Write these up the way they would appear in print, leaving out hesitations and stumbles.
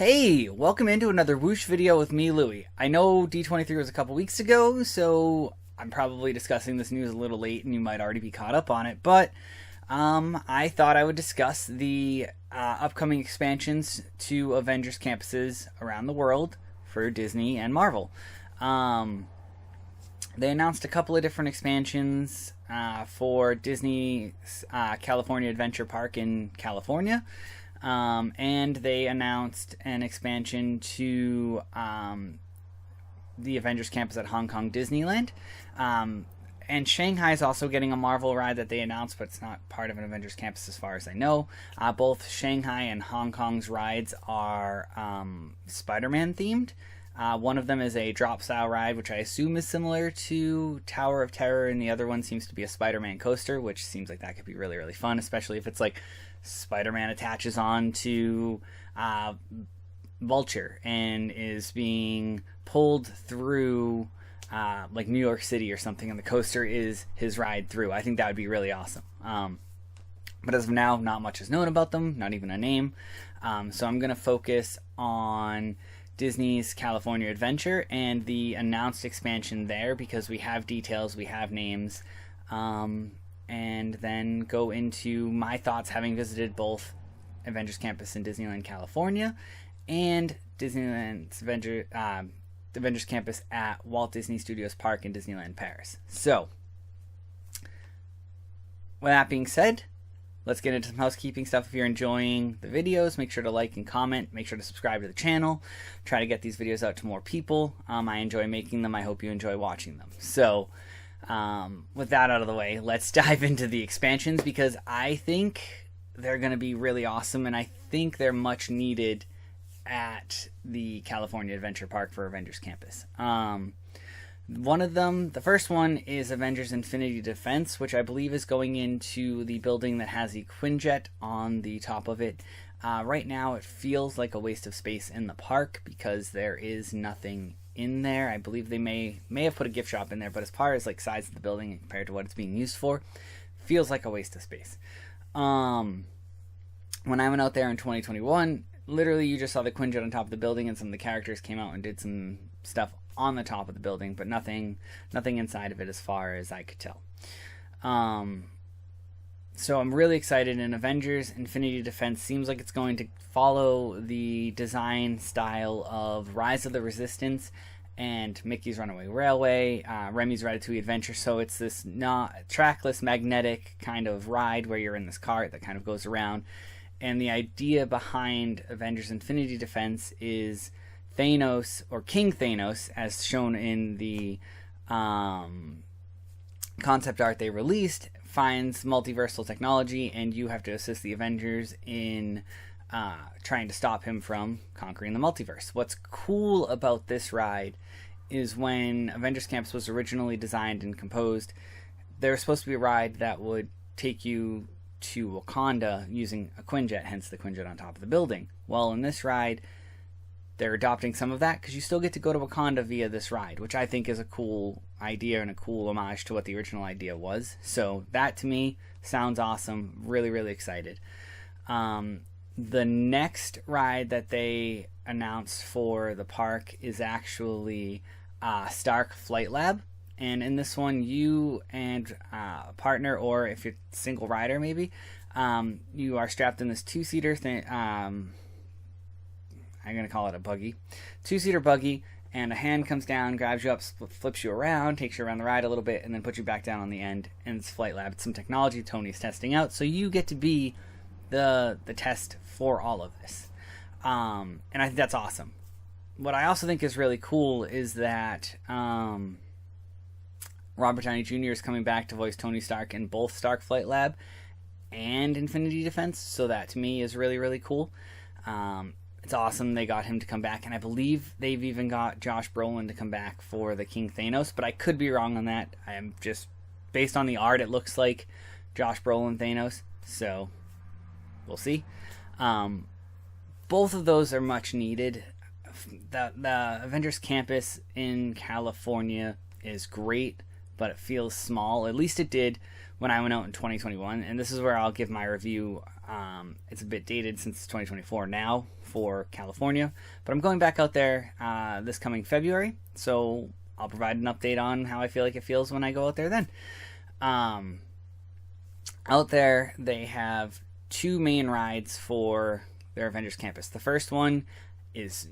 Hey, welcome into another Whoosh video with me, Louie. I know D23 was a couple weeks ago, so I'm probably discussing this news a little late and you might already be caught up on it, but I thought I would discuss the upcoming expansions to Avengers campuses around the world for Disney and Marvel. They announced a couple of different expansions for Disney's California Adventure Park in California. And they announced an expansion to the Avengers Campus at Hong Kong Disneyland. And Shanghai is also getting a Marvel ride that they announced, but it's not part of an Avengers Campus as far as I know. Both Shanghai and Hong Kong's rides are Spider-Man themed. One of them is a drop-style ride, which I assume is similar to Tower of Terror, and the other one seems to be a Spider-Man coaster, which seems like that could be really, really fun, especially if it's like Spider-Man attaches on to Vulture and is being pulled through like New York City or something, and the coaster is his ride through. I think that would be really awesome. But as of now, not much is known about them, not even a name. So I'm going to focus on Disney's California Adventure and the announced expansion there, because we have details, we have names, and then go into my thoughts having visited both Avengers Campus in Disneyland, California, and Disneyland's Avengers Campus at Walt Disney Studios Park in Disneyland Paris. So, with that being said, let's get into some housekeeping stuff. If you're enjoying the videos, make sure to like and comment. Make sure to subscribe to the channel. Try to get these videos out to more people. I enjoy making them. I hope you enjoy watching them. So, with that out of the way, let's dive into the expansions, because I think they're going to be really awesome, and I think they're much needed at the California Adventure Park for Avengers Campus. One of them, the first one, is Avengers Infinity Defense, which I believe is going into the building that has the Quinjet on the top of it. Right now it feels like a waste of space in the park because there is nothing in there. I believe they may have put a gift shop in there, but as far as like size of the building compared to what it's being used for, feels like a waste of space. When I went out there in 2021, literally you just saw the Quinjet on top of the building, and some of the characters came out and did some stuff on the top of the building, but nothing inside of it as far as I could tell. So I'm really excited, and Avengers Infinity Defense seems like it's going to follow the design style of Rise of the Resistance and Mickey's Runaway Railway, Remy's Ratatouille Adventure. So it's this trackless magnetic kind of ride where you're in this cart that kind of goes around. And the idea behind Avengers Infinity Defense is Thanos, or King Thanos, as shown in the concept art they released, finds multiversal technology, and you have to assist the Avengers in trying to stop him from conquering the multiverse. What's cool about this ride is when Avengers Campus was originally designed and composed, there was supposed to be a ride that would take you to Wakanda using a Quinjet, hence the Quinjet on top of the building. Well, in this ride, they're adopting some of that, because you still get to go to Wakanda via this ride, which I think is a cool idea and a cool homage to what the original idea was. So that to me sounds awesome. Really, really excited. The next ride that they announced for the park is actually Stark Flight Lab. And in this one, you and a partner, or if you're a single rider maybe, you are strapped in this two-seater thing. I'm going to call it a buggy. Two-seater buggy, and a hand comes down, grabs you up, flips you around, takes you around the ride a little bit, and then puts you back down on the end. And it's Flight Lab. It's some technology Tony's testing out, so you get to be the test for all of this. And I think that's awesome. What I also think is really cool is that Robert Downey Jr. is coming back to voice Tony Stark in both Stark Flight Lab and Infinity Defense, so that to me is really, really cool. It's awesome they got him to come back, and I believe they've even got Josh Brolin to come back for the King Thanos, but I could be wrong on that. I'm just, based on the art, it looks like Josh Brolin Thanos, so we'll see. Both of those are much needed. The Avengers Campus in California is great. but it feels small. At least it did when I went out in 2021, and this is where I'll give my review. It's a bit dated since it's 2024 now for California, but I'm going back out there this coming February, so I'll provide an update on how I feel like it feels when I go out there then. Out there, they have 2 main rides for their Avengers Campus. The first one is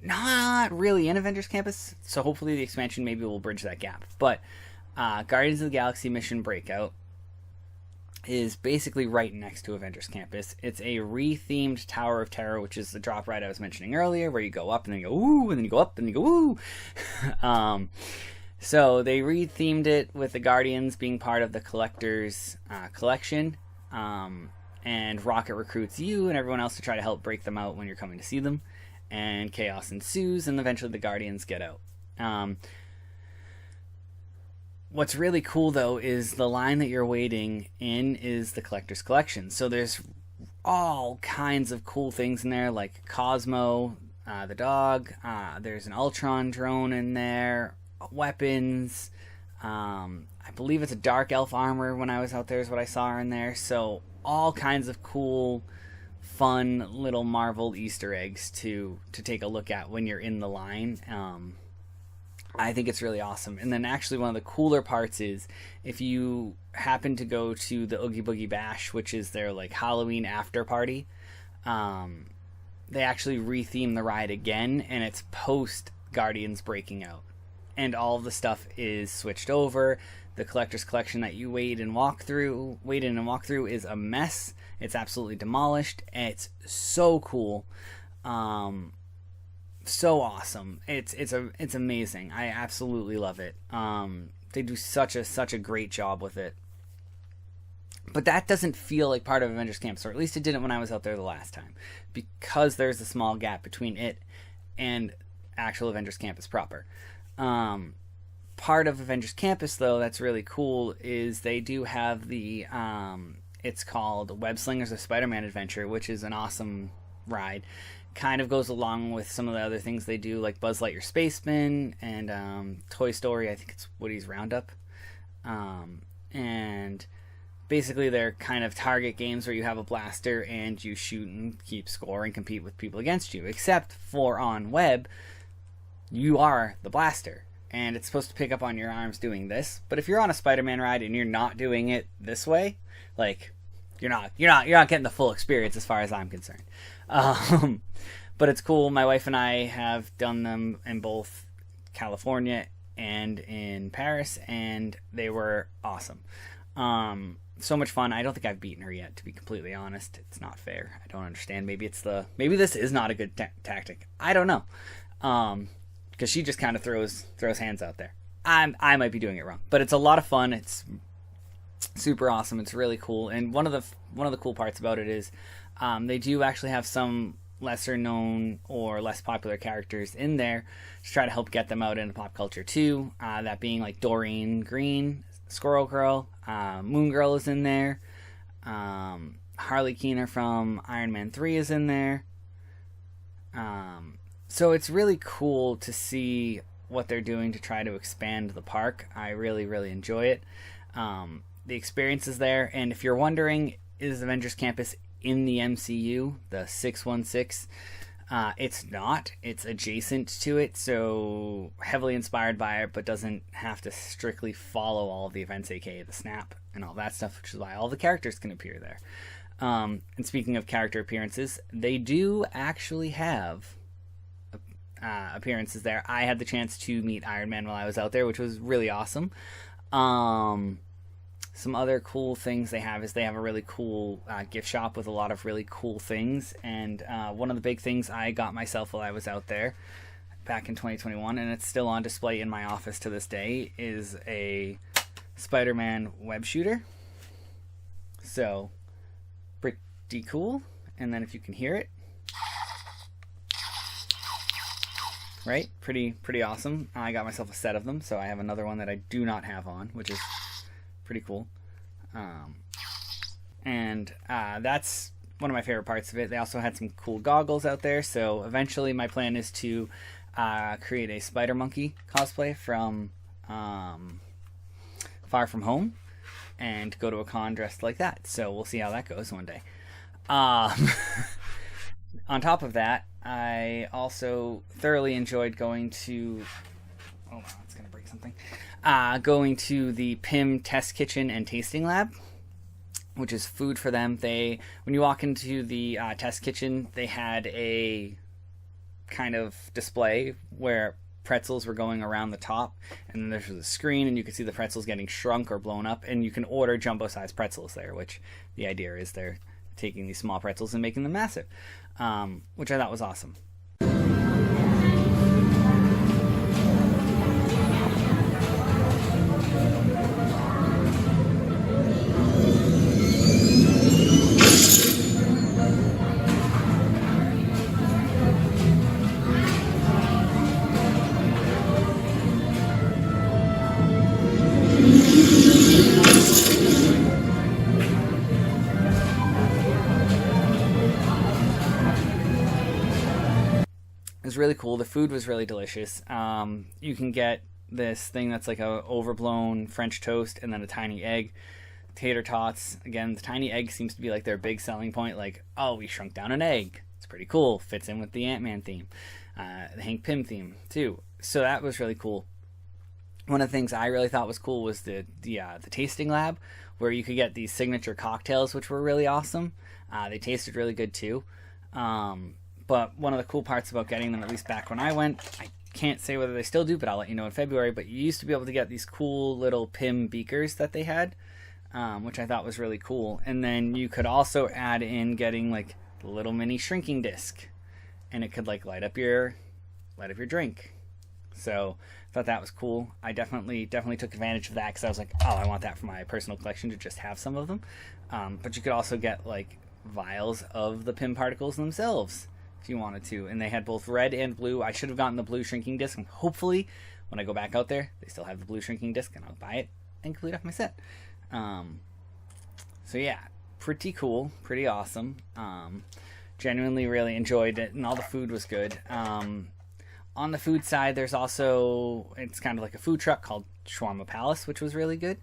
not really in Avengers Campus, so hopefully the expansion maybe will bridge that gap. But Guardians of the Galaxy Mission Breakout is basically right next to Avengers Campus. It's a re-themed Tower of Terror, which is the drop ride I was mentioning earlier, where you go up and then you go ooh, and then you go up and then you go ooh. So they re-themed it with the Guardians being part of the Collector's collection, and Rocket recruits you and everyone else to try to help break them out when you're coming to see them, and chaos ensues, and eventually the Guardians get out. What's really cool, though, is the line that you're waiting in is the Collector's Collection. So there's all kinds of cool things in there, like Cosmo, the dog. There's an Ultron drone in there, weapons. I believe it's a Dark Elf armor when I was out there is what I saw in there. So all kinds of cool, fun little Marvel Easter eggs to take a look at when you're in the line. I think it's really awesome. And then actually one of the cooler parts is if you happen to go to the Oogie Boogie Bash, which is their like Halloween after party, they actually retheme the ride again, and it's post Guardians breaking out. And all of the stuff is switched over. The Collector's Collection that you wait in and walk through is a mess. It's absolutely demolished. And it's so cool. So awesome. It's amazing. I absolutely love it. They do such a great job with it. But that doesn't feel like part of Avengers Campus, or at least it didn't when I was out there the last time, because there's a small gap between it and actual Avengers Campus proper. Part of Avengers Campus, though, that's really cool is they do have the it's called Web Slingers of Spider-Man Adventure, which is an awesome ride. Kind of goes along with some of the other things they do, like Buzz Lightyear Spaceman and Toy Story. I think it's Woody's Roundup. And basically they're kind of target games where you have a blaster and you shoot and keep score and compete with people against you. Except for on Web, you are the blaster, and it's supposed to pick up on your arms doing this. But if you're on a Spider-Man ride and you're not doing it this way, like you're not getting the full experience as far as I'm concerned. But it's cool. My wife and I have done them in both California and in Paris, and they were awesome. So much fun. I don't think I've beaten her yet, to be completely honest. It's not fair. I don't understand. Maybe this is not a good tactic. I don't know. Because she just kind of throws hands out there. I might be doing it wrong, but it's a lot of fun. It's super awesome. It's really cool. And one of the cool parts about it is they do actually have some lesser known or less popular characters in there to try to help get them out into pop culture too. That being like Doreen Green, Squirrel Girl, Moon Girl is in there. Harley Keener from Iron Man 3 is in there. So it's really cool to see what they're doing to try to expand the park. I really, really enjoy it. The experience is there, and if you're wondering, is Avengers Campus in the MCU, the 616? It's not. It's adjacent to it, so heavily inspired by it, but doesn't have to strictly follow all of the events, aka the snap and all that stuff, which is why all the characters can appear there. And speaking of character appearances, they do actually have appearances there. I had the chance to meet Iron Man while I was out there, which was really awesome. Some other cool things they have is they have a really cool gift shop with a lot of really cool things. And one of the big things I got myself while I was out there back in 2021, and it's still on display in my office to this day, is a Spider-Man web shooter. So, pretty cool. And then if you can hear it, right? Pretty awesome. I got myself a set of them, so I have another one that I do not have on, which is pretty cool. And that's one of my favorite parts of it. They also had some cool goggles out there, so eventually my plan is to create a Spider Monkey cosplay from far from home and go to a con dressed like that. So we'll see how that goes one day. Um, on top of that, I also thoroughly enjoyed going to. Oh, wow, it's gonna break something. Going to the PIM test kitchen and tasting lab, which is food for them. When you walk into the test kitchen, they had a kind of display where pretzels were going around the top, and then there was a screen, and you could see the pretzels getting shrunk or blown up, and you can order jumbo-sized pretzels there, which the idea is they're taking these small pretzels and making them massive, which I thought was awesome. It was really cool. The food was really delicious. You can get this thing that's like a overblown French toast and then a tiny egg, tater tots. Again, the tiny egg seems to be like their big selling point. Like, oh, we shrunk down an egg. It's pretty cool. Fits in with the Ant-Man theme, the Hank Pym theme too. So that was really cool. One of the things I really thought was cool was the tasting lab, where you could get these signature cocktails, which were really awesome. They tasted really good too. But one of the cool parts about getting them, at least back when I went, I can't say whether they still do, but I'll let you know in February, but you used to be able to get these cool little PIM beakers that they had, which I thought was really cool. And then you could also add in getting like the little mini shrinking disc, and it could like light up your drink. So I thought that was cool. I definitely took advantage of that, because I was like, oh, I want that for my personal collection to just have some of them. But you could also get like vials of the PIM particles themselves if you wanted to, and they had both red and blue. I should have gotten the blue shrinking disc, and hopefully when I go back out there they still have the blue shrinking disc, and I'll buy it and complete off my set. So yeah, pretty cool, pretty awesome. Genuinely really enjoyed it, and all the food was good. On the food side, there's also, it's kind of like a food truck called Shawarma Palace, which was really good.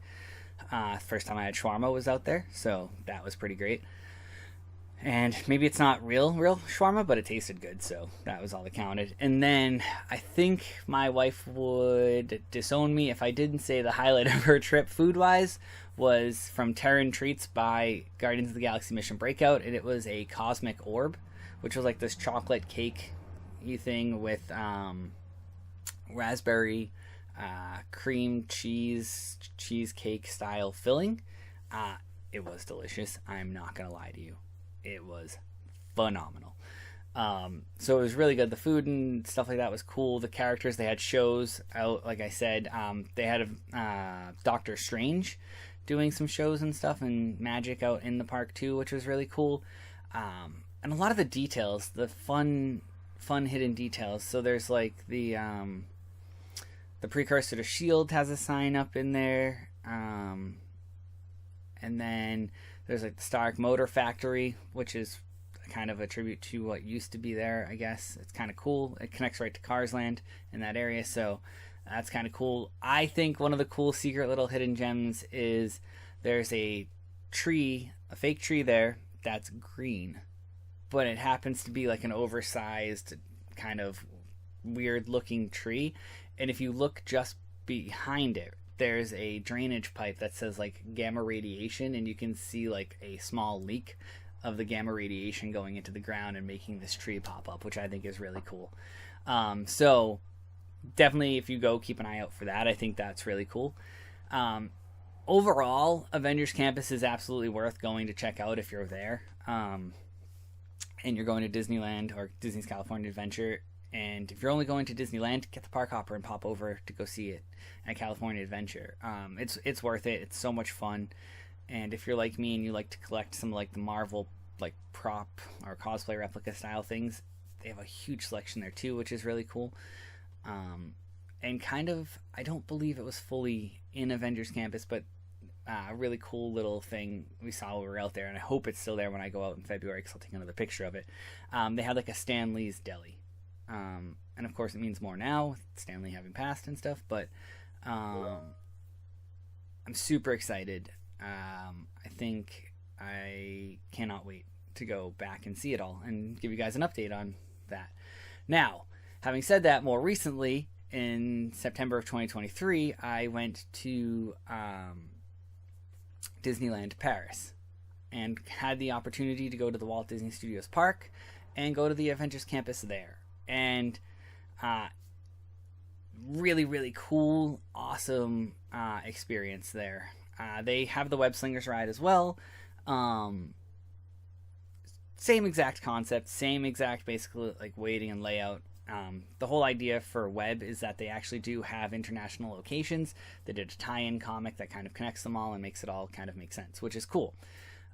First time I had shawarma was out there, so that was pretty great. And maybe it's not real shawarma, but it tasted good, so that was all that counted. And then I think my wife would disown me if I didn't say the highlight of her trip food-wise was from Terran Treats by Guardians of the Galaxy Mission Breakout, and it was a cosmic orb, which was like this chocolate cake-y thing with raspberry cream cheesecake style filling. It was delicious. I'm not gonna lie to you. It was phenomenal. So it was really good. The food and stuff like that was cool. The characters, they had shows out, like I said. They had Doctor Strange doing some shows and stuff, and magic out in the park too, which was really cool. And a lot of the details, the fun hidden details. So there's like the precursor to S.H.I.E.L.D. has a sign up in there. And then there's like the Stark Motor Factory, which is kind of a tribute to what used to be there, I guess. It's kind of cool. It connects right to Cars Land in that area, so that's kind of cool. I think one of the cool secret little hidden gems is there's a tree, a fake tree there that's green, but it happens to be like an oversized kind of weird looking tree, and if you look just behind it, there's a drainage pipe that says like gamma radiation, and you can see like a small leak of the gamma radiation going into the ground and making this tree pop up, which I think is really cool. So definitely, if you go, keep an eye out for that. I think that's really cool. Overall, Avengers Campus is absolutely worth going to check out if you're there, and you're going to Disneyland or Disney's California Adventure. And if you're only going to Disneyland, get the park hopper and pop over to go see it at California Adventure. It's worth it. It's so much fun. And if you're like me and you like to collect some like the Marvel like prop or cosplay replica style things, they have a huge selection there too, which is really cool. And kind of, I don't believe it was fully in Avengers Campus, but a really cool little thing we saw when we were out there, and I hope it's still there when I go out in February, because I'll take another picture of it. They had like a Stan Lee's deli. And of course it means more now, Stanley having passed and stuff, but I'm super excited. I think I cannot wait to go back and see it all and give you guys an update on that. Now, having said that, more recently, in September of 2023, I went to Disneyland Paris and had the opportunity to go to the Walt Disney Studios Park and go to the Avengers Campus there. And really, really cool, awesome experience there. They have the Web Slingers ride as well. Same exact concept, same exact basically like weighting and layout. The whole idea for Web is that they actually do have international locations. They did a tie-in comic that kind of connects them all and makes it all kind of make sense, which is cool.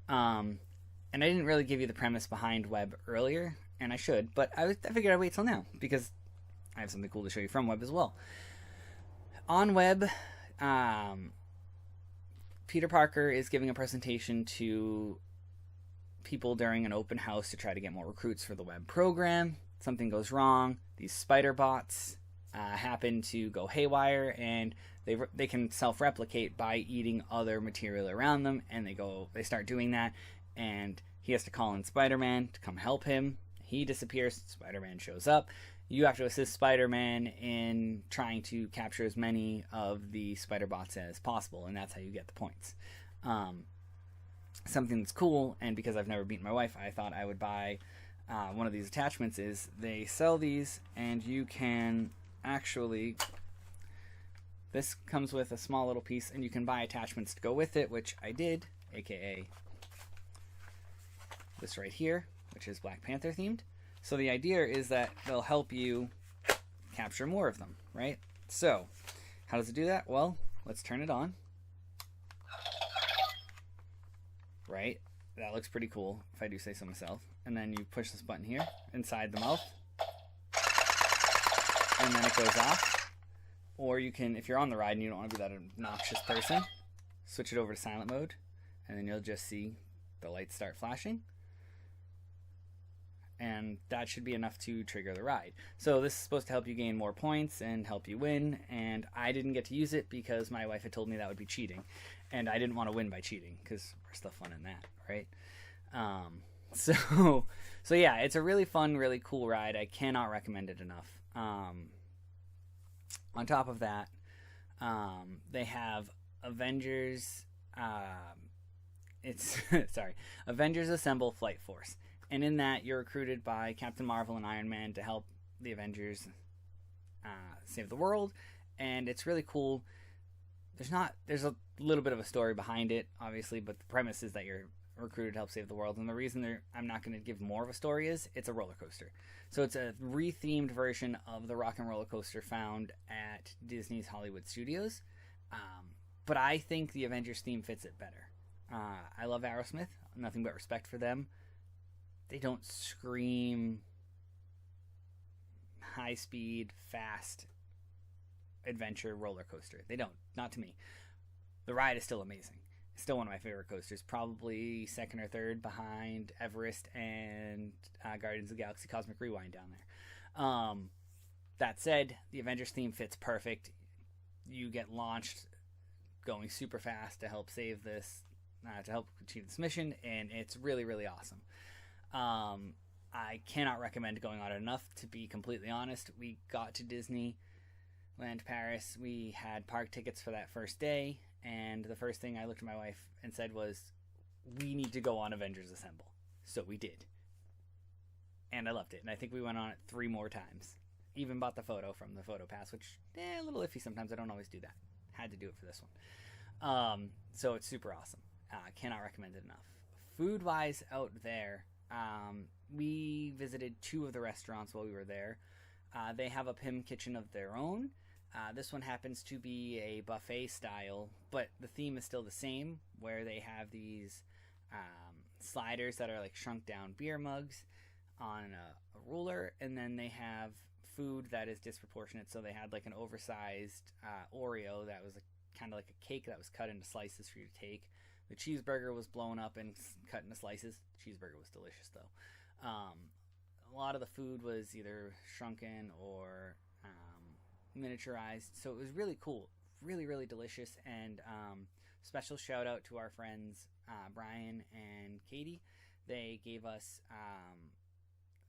And I didn't really give you the premise behind Web earlier, and I should, but I figured I'd wait till now because I have something cool to show you from Web as well. On Web, Peter Parker is giving a presentation to people during an open house to try to get more recruits for the Web program. Something goes wrong. These spider bots happen to go haywire, and they can self-replicate by eating other material around them, and they start doing that, and he has to call in Spider-Man to come help him. He disappears. Spider-Man shows up. You have to assist Spider-Man in trying to capture as many of the spider bots as possible, and that's how you get the points. Something that's cool, and because I've never beaten my wife, I thought I would buy one of these attachments. Is they sell these, and you can actually, this comes with a small little piece, and you can buy attachments to go with it, which I did, aka this right here, which is Black Panther themed. So the idea is that they'll help you capture more of them, right? So how does it do that? Well, let's turn it on. Right? That looks pretty cool, if I do say so myself. And then you push this button here, inside the mouth. And then it goes off. Or you can, if you're on the ride and you don't want to be that obnoxious person, switch it over to silent mode. And then you'll just see the lights start flashing. And that should be enough to trigger the ride. So this is supposed to help you gain more points and help you win. And I didn't get to use it because my wife had told me that would be cheating. And I didn't want to win by cheating because there's still fun in that, right? So yeah, it's a really fun, really cool ride. I cannot recommend it enough. On top of that, they have Avengers. Avengers Assemble Flight Force. And in that, you're recruited by Captain Marvel and Iron Man to help the Avengers save the world. And it's really cool. There's a little bit of a story behind it, obviously, but the premise is that you're recruited to help save the world. And the reason I'm not going to give more of a story is it's a roller coaster. So it's a re-themed version of the Rock and Roller Coaster found at Disney's Hollywood Studios. But I think the Avengers theme fits it better. I love Aerosmith. Nothing but respect for them. They don't scream high speed, fast adventure roller coaster. They don't. Not to me. The ride is still amazing. It's still one of my favorite coasters. Probably second or third behind Everest and Guardians of the Galaxy Cosmic Rewind down there. That said, the Avengers theme fits perfect. You get launched going super fast to help save this, to help achieve this mission, and it's really, really awesome. I cannot recommend going on it enough, to be completely honest. We got to Disneyland Paris. We had park tickets for that first day, and the first thing I looked at my wife and said was, we need to go on Avengers Assemble. So we did. And I loved it. And I think we went on it 3 more times. Even bought the photo from the photo pass, which, a little iffy sometimes. I don't always do that. Had to do it for this one. So it's super awesome. Cannot recommend it enough. Food-wise out there, we visited 2 of the restaurants while we were there. They have a Pim kitchen of their own. This one happens to be a buffet style, but the theme is still the same, where they have these sliders that are like shrunk down beer mugs on a ruler, and then they have food that is disproportionate. So they had like an oversized Oreo that was kind of like a cake that was cut into slices for you to take. The cheeseburger was blown up and cut into slices. The cheeseburger was delicious, though. A lot of the food was either shrunken or miniaturized, so it was really cool. Really, really delicious. And special shout out to our friends Brian and Katie. They gave us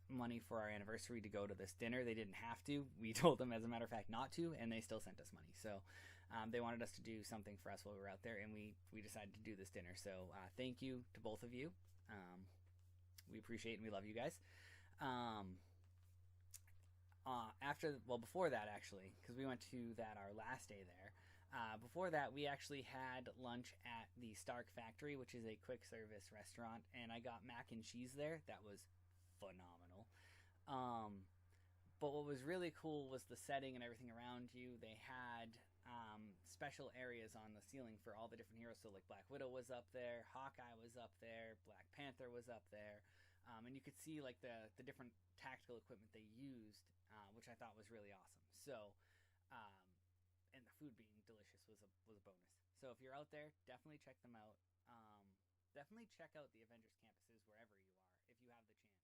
money for our anniversary to go to this dinner. They didn't have to. We told them, as a matter of fact, not to, and they still sent us money. So they wanted us to do something for us while we were out there, and we decided to do this dinner. So thank you to both of you. We appreciate and we love you guys. Before that, actually, because we went to that our last day there. Before that, we actually had lunch at the Stark Factory, which is a quick service restaurant, and I got mac and cheese there. That was phenomenal. But what was really cool was the setting and everything around you. They had special areas on the ceiling for all the different heroes. So like Black Widow was up there, Hawkeye was up there, Black Panther was up there, and you could see like the different tactical equipment they used, which I thought was really awesome. So and the food being delicious was a bonus. So if you're out there, definitely check them out. Definitely check out the Avengers campuses wherever you are if you have the chance.